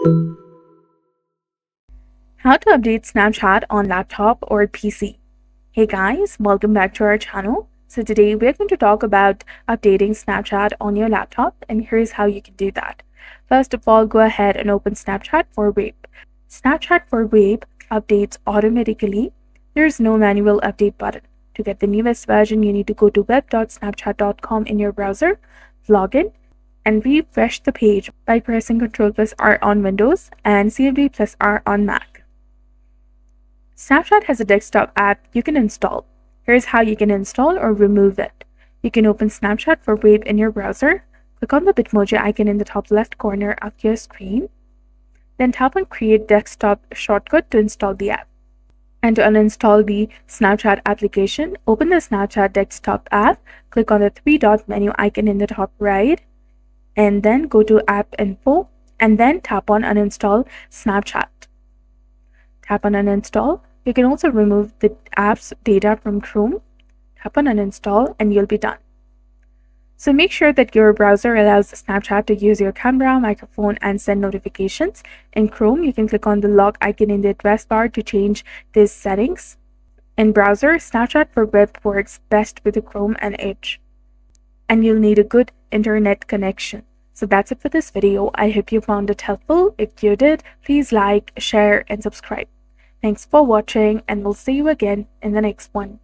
How to update Snapchat on laptop or PC. Hey guys, welcome back to our channel. So today we're going to talk about updating Snapchat on your laptop, and here's how you can do that. First of all, go ahead and open Snapchat for web. Snapchat for web updates automatically. There's no manual update button. To get the newest version, you need to go to web.snapchat.com in your browser, log in, and refresh the page by pressing Ctrl+R on Windows and CMD+R on Mac. Snapchat has a desktop app you can install. Here's how you can install or remove it. You can open Snapchat for web in your browser, click on the Bitmoji icon in the top left corner of your screen, then tap on Create Desktop shortcut to install the app. And to uninstall the Snapchat application, open the Snapchat desktop app, click on the three-dot menu icon in the top right, and then go to App Info, and then tap on Uninstall Snapchat. Tap on Uninstall. You can also remove the app's data from Chrome. Tap on Uninstall and you'll be done. So make sure that your browser allows Snapchat to use your camera, microphone, and send notifications. In Chrome, you can click on the log icon in the address bar to change these settings. In browser, Snapchat for web works best with Chrome and Edge. And you'll need a good internet connection. So that's it for this video. I hope you found it helpful. If you did, please like, share, and subscribe. Thanks for watching, and we'll see you again in the next one.